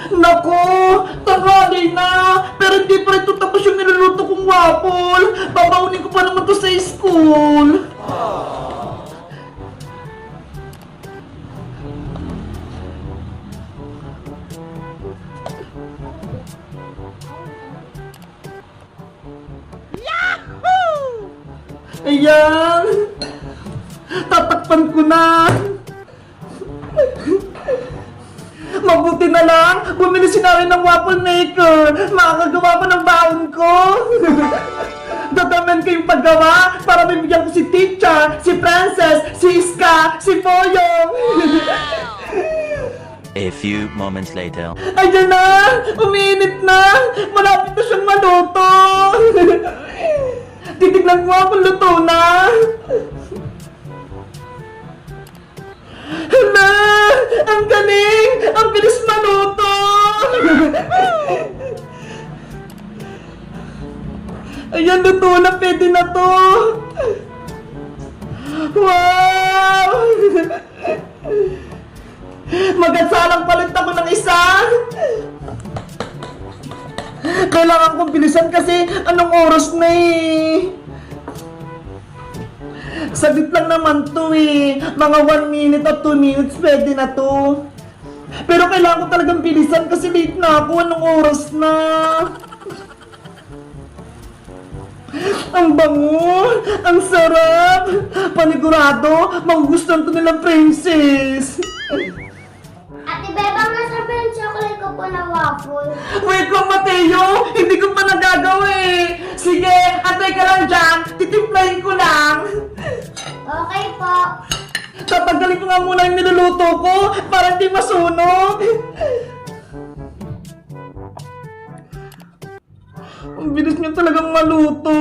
Naku, tanghali na. Pero hindi pa rin ito tapos yung niluluto kong waffle. Babaunin ko pa naman to sa school. Ayan. Tatakpan ko na. Mabuti na lang, bumili si Nari ng waffle maker. Makakagawa pa ng baon ko. Dadaman ko yung paggawa para bibigyan ko si Teacher, si Princess, si Iska, si Poyong. A few moments later. Ayan na! Umiinit na! Malapit na siyang maluto! Titignan ko kung luto na! Hala! Ang galing! Ang bilis maluto! Ayan, luto na! Pwede na to! Wow! Magandsalang palit ako ng isa! Kailangan kong bilisan kasi anong oras na eh. Saglit lang naman to eh. Mga 1 minute at 2 minutes pwede na to. Pero kailangan ko talagang bilisan kasi late na ako. Anong oras na? Ang bango! Ang sarap! Panigurado, magugustuhan to nilang Princess! Ate Bebang, nasaan ba yung chocolate ko po na waffle? Wait lang, Mateo! Hindi ko pa nagagawa eh! Sige, antay ka lang dyan! Titimplahin ko lang! Okay po. Tatanggalin ko nga muna yung niluluto ko para hindi masunog! Ang bilis niya talagang maluto!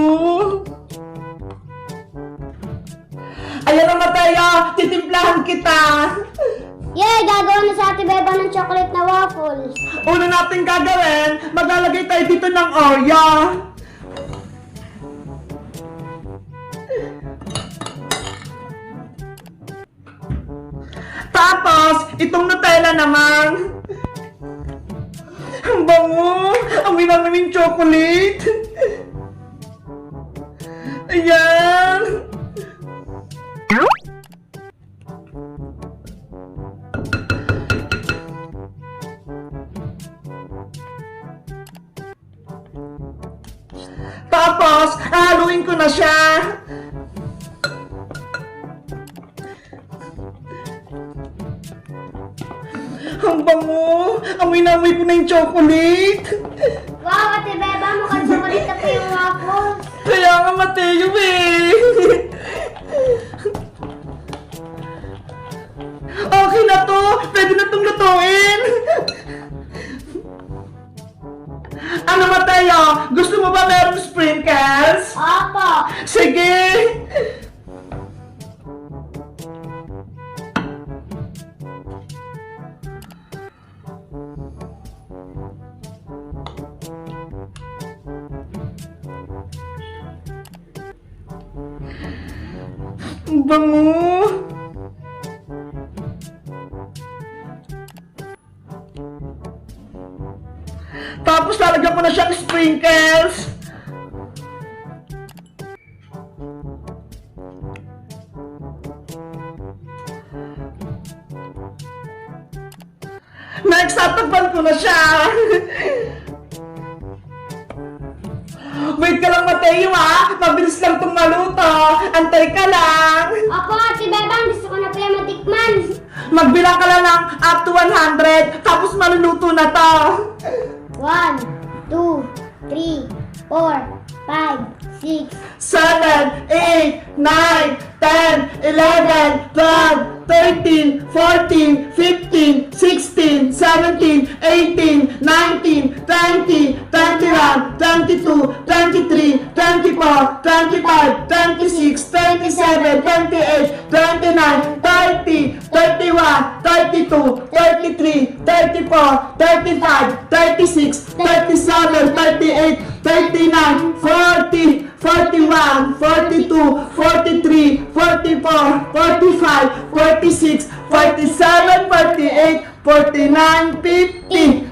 Ayan na, Mateo! Titimplahan kita! Yay! Gagawa na sa Ate Bebang ng chocolate na waffles. Una natin gagawin, maglalagay tayo dito ng Oreo. Tapos, itong Nutella naman. Ang bango! Ang minaming chocolate! Ayan! Tapos, haluin ko na siya. Ang bango! Amoy na amoy ko na yung chocolate. Wow, Ate Bebang, mukhang chocolate na po yung waffles. Kaya nga, Mateo eh. Okay na to. Pwede na itong lutuin. Ano, Mateo? Gusto mo ba merong sprinkles? Opo. Sige! Ang bango! Tapos lalagyan ko na siyang sprinkles. Next, tatakpan ko na siya. Wait ka lang, Mateo ha. Mabilis lang itong maluto. Antay ka lang. Opo, Ate Bebang, gusto ko na po yung matikman. Magbilang ka lang ng up to 100. Tapos maluluto na to. 1, 2, 3, 4, 5, 6, 7, 8, 9, 10, 11, 12, 13, 14, 15, 16, 17, 18, 19, 20, 21, 22, 23, 24, 25, 26, 27, 28, 29, 30, 31, 32, 33, 34, 35, 36, 37, 38, 39, 40, 41, 42, 43, 44, 45, 46, 47, 48, 49, 50,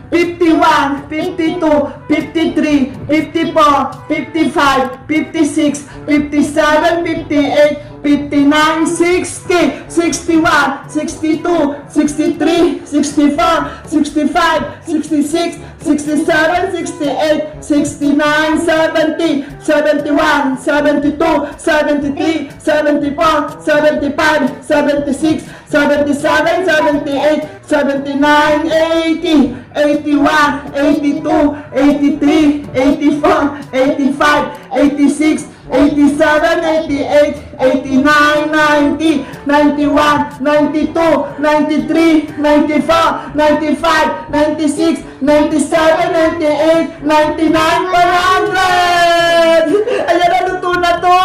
53, 54, 55, 56, 57, 58, 59, 60, 61, 62, 63, 64, 65, 66, 67, 68, 69, 70, 71, 72, 73, 74, 75, 76, 77, 78, 79, 80, 81, 82, 83, 84, 85, 86, 87, 88, 89, 90, 91, 92, 93, 94, 95, 96, 97, 98, 99, 100! Ayan na, luto na to!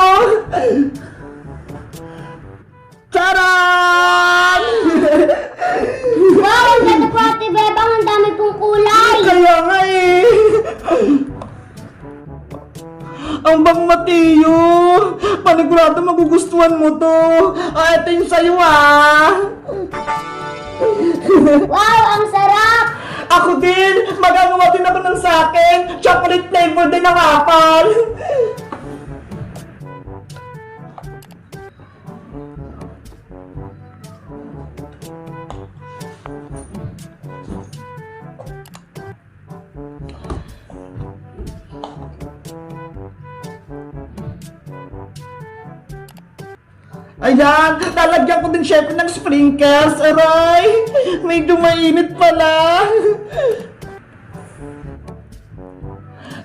Charan! Wow, ang ganda po, Ate Bebang. Ang dami pong kulay. Kaya nga eh! Ang bang Mateo! Panigurado magugustuhan mo to! Ito yung sa'yo Wow, ang sarap. Ako din! Magagawa din ako ng sakin! Chocolate flavor din ang apal! Ayan, lalagyan ko din syempre ng sprinkles. Aray, medyo mainit pala.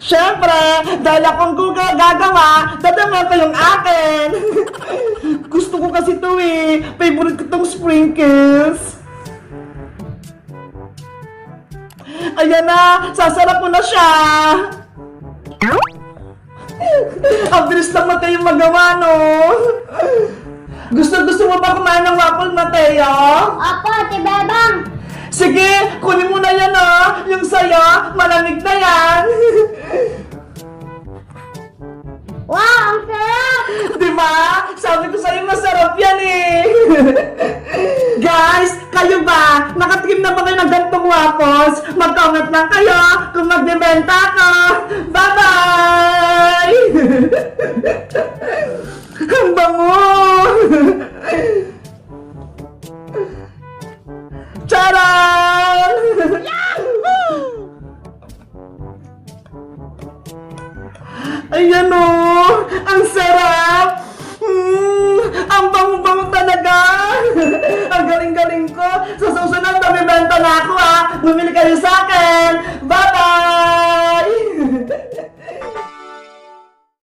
Syempre, dahil akong gagawa, dadama ko yung akin. Gusto ko kasi ito eh. Favorite ko tong sprinkles. Ayan na, sasarap ko na siya. Ang bilis lang Mateo magawa, no? Gusto mo ba kumain ng waffle, Mateo? Opo, Ate Bebang. Sige, kunin mo na yan, yung sayo, malamig na yan. Wow, ang sarap. Diba? Sabi ko sa'yo, masarap yan eh. Guys, kayo ba? Nakatikim na ba kayo ng gantong waffles? Mag-comment lang kayo kung magbibenta ako. Bye-bye! Ang bango! Charan! Ayan o! Ang sarap! Ang bango-bango talaga! Ang galing-galing ko! Sa susunod, mabibenta na ako Bumili kayo sa akin!